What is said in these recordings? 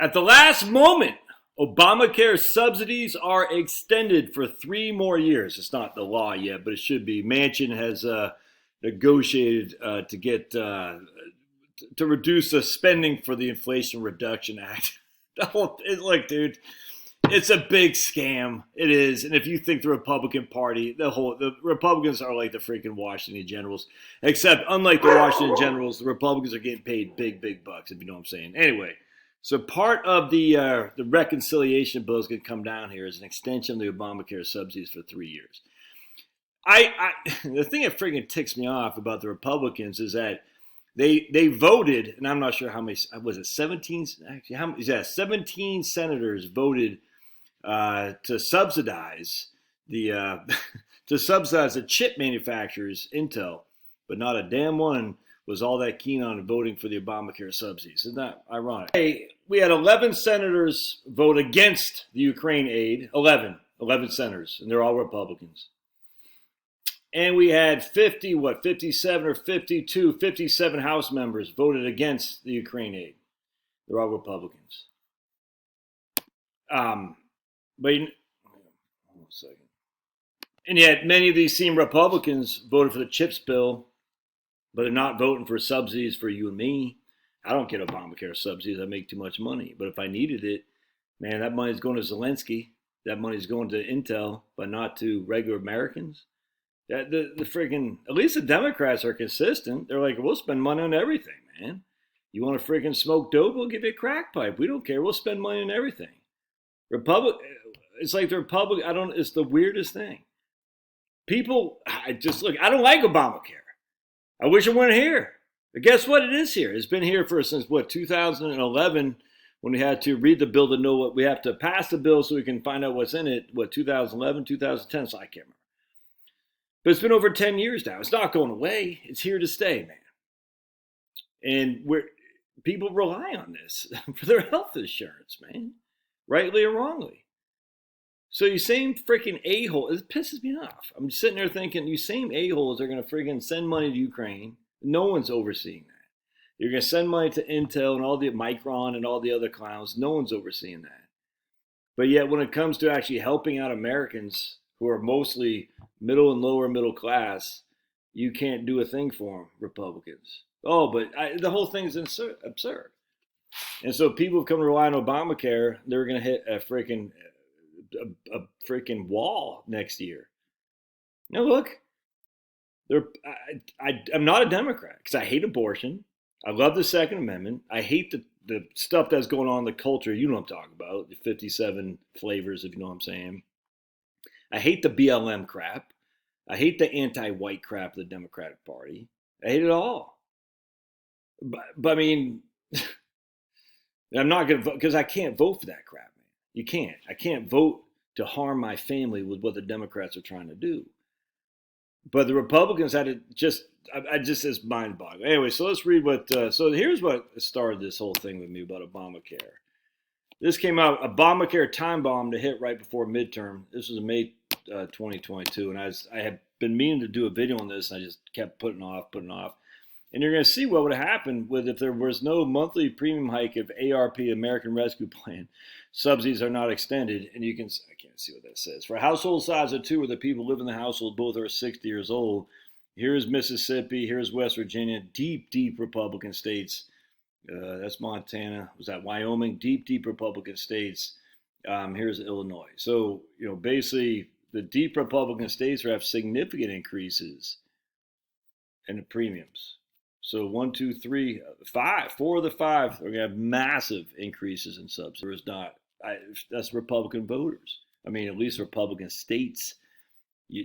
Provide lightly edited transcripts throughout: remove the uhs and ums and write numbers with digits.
At the last moment, Obamacare subsidies are extended for 3 more years. It's not the law yet, but it should be. Manchin has negotiated to get to reduce the spending for the Inflation Reduction Act. Look, dude, it's a big scam. It is. And if you think the Republican Party, the Republicans are like the freaking Washington Generals, except unlike the Washington Generals, the Republicans are getting paid big bucks, if you know what I'm saying. Anyway. So part of the reconciliation bill is going to come down here as an extension of the Obamacare subsidies for 3 years. The thing that freaking ticks me off about the Republicans is that they voted, and I'm not sure how many, was it 17? Actually, 17 senators voted to subsidize the chip manufacturers, Intel, but not a damn one was all that keen on voting for the Obamacare subsidies. Isn't that ironic? Hey, we had 11 senators vote against the Ukraine aid. 11 senators, and they're all Republicans. And we had 57 or 57 House members voted against the Ukraine aid. They're all Republicans. Hold on a second. And yet many of these same Republicans voted for the CHIPS bill, but they're not voting for subsidies for you and me. I don't get Obamacare subsidies. I make too much money. But if I needed it, man, that money's going to Zelensky. That money's going to Intel, but not to regular Americans. The freaking, at least the Democrats are consistent. They're like, we'll spend money on everything, man. You want to freaking smoke dope? We'll give you a crack pipe. We don't care. We'll spend money on everything. It's like the Republic. It's the weirdest thing. People, I don't like Obamacare. I wish it weren't here. But guess what? It is here. It's been here since 2011, when we had to read the bill to know what we have to pass the bill so we can find out what's in it. 2011, 2010, so I can't remember. But it's been over 10 years now. It's not going away. It's here to stay, man. And people rely on this for their health insurance, man. Rightly or wrongly. So you same freaking a-hole, it pisses me off. I'm sitting there thinking, you same a-holes are going to freaking send money to Ukraine. No one's overseeing that. You're going to send money to Intel and all the Micron and all the other clowns. No one's overseeing that. But yet when it comes to actually helping out Americans who are mostly middle and lower middle class, you can't do a thing for them, Republicans. Oh, but the whole thing is absurd. And so people have come to rely on Obamacare. They're going to hit a freaking wall next year. Now look, I'm not a Democrat because I hate abortion. I love the Second Amendment. I hate the stuff that's going on in the culture. You know what I'm talking about. The 57 flavors, if you know what I'm saying. I hate the BLM crap. I hate the anti-white crap of the Democratic Party. I hate it all. But I mean, I'm not going to vote because I can't vote for that crap, man. You can't. I can't vote to harm my family with what the Democrats are trying to do. But the Republicans had it it's mind-boggling. Anyway, so let's read so here's what started this whole thing with me about Obamacare. This came out, Obamacare time bomb to hit right before midterm. This was in May 2022, and I had been meaning to do a video on this, and I just kept putting off. And you're going to see what would have happened if there was no monthly premium hike of ARP, American Rescue Plan. Subsidies are not extended, and I can't see what that says. For a household size of 2 where the people live in the household both are 60 years old, here's Mississippi, here's West Virginia, deep Republican states. That's Montana. Was that Wyoming? Deep Republican states. Here's Illinois. So, basically the deep Republican states have significant increases in the premiums. So 1, 2, 3, 5, 4 of the 5 are going to have massive increases in subsidies. That's Republican voters. I mean, at least Republican states.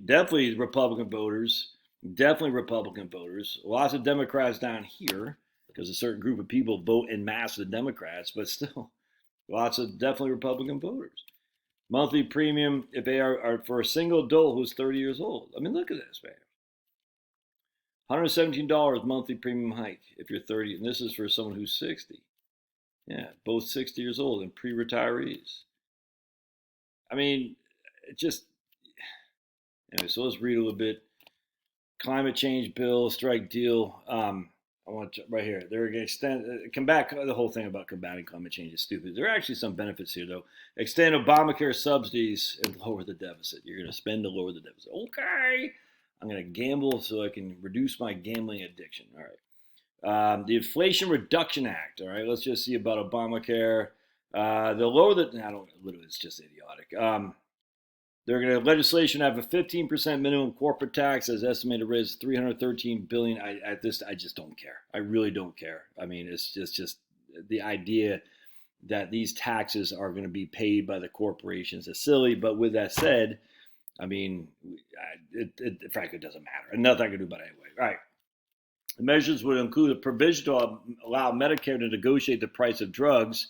Definitely Republican voters. Lots of Democrats down here because a certain group of people vote en masse the Democrats, but still lots of definitely Republican voters. Monthly premium if they are for a single adult who's 30 years old. I mean, look at this, man. $117 monthly premium hike if you're 30, and this is for someone who's 60. Yeah, both 60 years old and pre-retirees. I mean, anyway, so let's read a little bit. Climate change bill, strike deal. I want to, right here. They're going to extend, combat, the whole thing about combating climate change is stupid. There are actually some benefits here, though. Extend Obamacare subsidies and lower the deficit. You're going to spend to lower the deficit. Okay. I'm going to gamble so I can reduce my gambling addiction. All right. The Inflation Reduction Act. All right. Let's just see about Obamacare. They'll lower the, I don't, literally, it's just idiotic. They're going to legislation have a 15% minimum corporate tax as estimated to raise $313 billion. I just don't care. I really don't care. I mean, it's just the idea that these taxes are going to be paid by the corporations is silly. But with that said, I mean, it frankly doesn't matter. And nothing I can do about it anyway. All right. The measures would include a provision to allow Medicare to negotiate the price of drugs,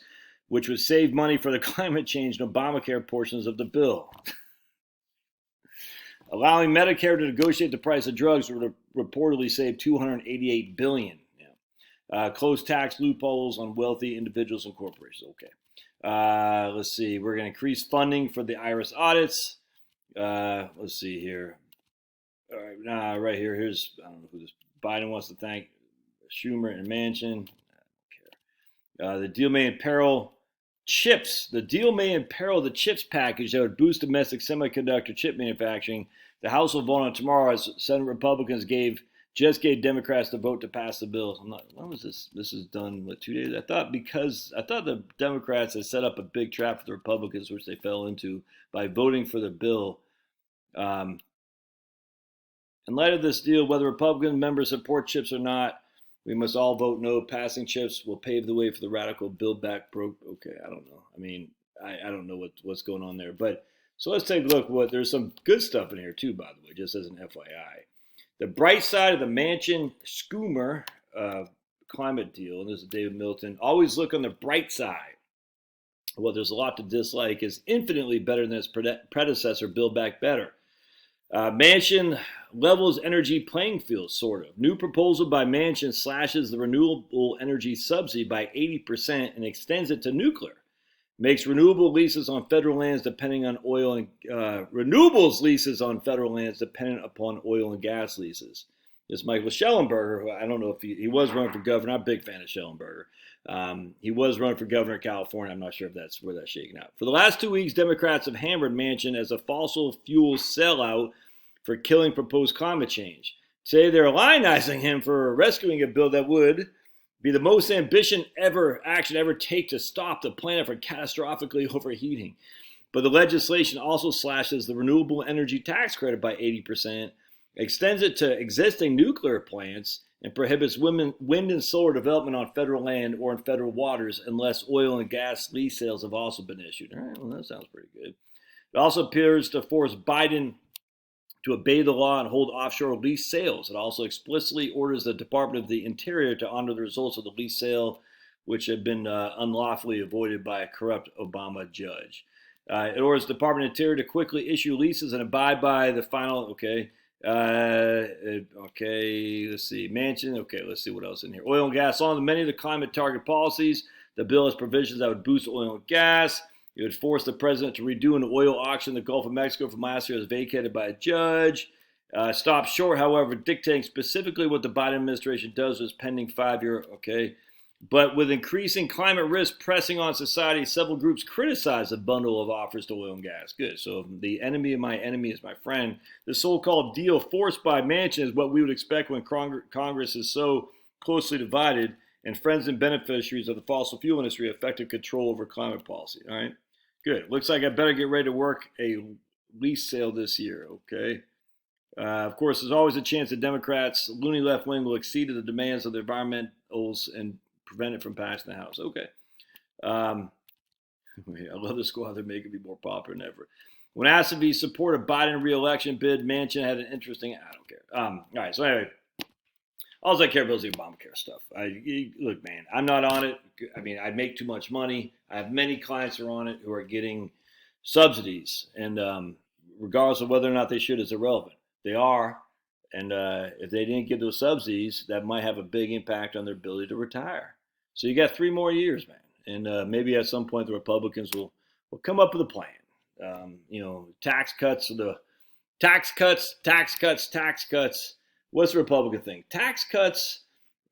which would save money for the climate change and Obamacare portions of the bill. Allowing Medicare to negotiate the price of drugs would reportedly save $288 billion. Close tax loopholes on wealthy individuals and corporations. Okay. Let's see. We're going to increase funding for the IRS audits. Let's see here. All right. Right here. Here's, I don't know who this. Biden wants to thank Schumer and Manchin. I don't care. The deal may imperil chips. The deal may imperil the chips package that would boost domestic semiconductor chip manufacturing. The House will vote on tomorrow as Senate Republicans just gave Democrats the vote to pass the bill. When was this? This is done, 2 days? I thought the Democrats had set up a big trap for the Republicans, which they fell into by voting for the bill. In light of this deal, whether Republican members support chips or not, we must all vote no. Passing chips will pave the way for the radical Build Back Broke. Okay, I don't know. I mean, I don't know what's going on there. But so let's take a look. There's some good stuff in here too, by the way, just as an FYI. The bright side of the Manchin-Schumer climate deal, and this is David Milton, always look on the bright side. Well, there's a lot to dislike, is infinitely better than its predecessor, Build Back Better. Manchin levels energy playing field, sort of. New proposal by Manchin slashes the renewable energy subsidy by 80% and extends it to nuclear. Makes renewable leases on federal lands depending on oil and renewables leases on federal lands dependent upon oil and gas leases. This Michael Schellenberger, who I don't know if he was running for governor. I'm a big fan of Schellenberger. He was running for governor of California. I'm not sure if that's where that's shaking out. For the last 2 weeks, Democrats have hammered Manchin as a fossil fuel sellout for killing proposed climate change. Today, they're lionizing him for rescuing a bill that would be the most ambitious action ever take to stop the planet from catastrophically overheating. But the legislation also slashes the renewable energy tax credit by 80%, extends it to existing nuclear plants, and prohibits wind and solar development on federal land or in federal waters unless oil and gas lease sales have also been issued. All right, well, that sounds pretty good. It also appears to force Biden to obey the law and hold offshore lease sales. It also explicitly orders the Department of the Interior to honor the results of the lease sale, which had been unlawfully avoided by a corrupt Obama judge. It orders the Department of the Interior to quickly issue leases and abide by the final, let's see, Manchin, let's see what else in here. Oil and gas. On many of the climate target policies, the bill has provisions that would boost oil and gas. It would force the president to redo an oil auction in the Gulf of Mexico from last year as vacated by a judge. Stop short, however, dictating specifically what the Biden administration does with its pending 5-year, But with increasing climate risk pressing on society, several groups criticize the bundle of offers to oil and gas. Good. So the enemy of my enemy is my friend. The so-called deal forced by Manchin is what we would expect when Congress is so closely divided and friends and beneficiaries of the fossil fuel industry have effective control over climate policy. All right. Good. Looks like I better get ready to work a lease sale this year. Of course, there's always a chance that Democrats' loony left wing will exceed the demands of the environmentals and prevent it from passing the House. I love the squad. They're making me more popular than ever. When asked if he supported a Biden re-election bid, Manchin had an interesting, I don't care. All right, so anyway, all I care about is the Obamacare stuff. Look, man, I'm not on it. I mean, I make too much money. I have many clients who are on it who are getting subsidies. And regardless of whether or not they should is irrelevant. They are. And if they didn't get those subsidies, that might have a big impact on their ability to retire. So you got 3 more years, man. And maybe at some point the Republicans will come up with a plan. Tax cuts. What's the Republican thing? Tax cuts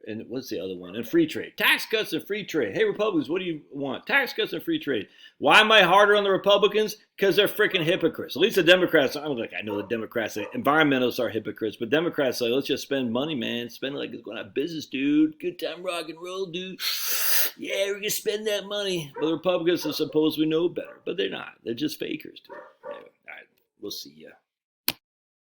And what's the other one? And free trade. Tax cuts and free trade. Hey, Republicans, what do you want? Tax cuts and free trade. Why am I harder on the Republicans? Because they're freaking hypocrites. At least the Democrats, I know the Democrats, the environmentalists are hypocrites, but Democrats say, let's just spend money, man. Spend it like it's going out of business, dude. Good time rock and roll, dude. Yeah, we're going to spend that money. But the Republicans are supposed we know better, but they're not. They're just fakers, dude. Anyway, all right, we'll see ya.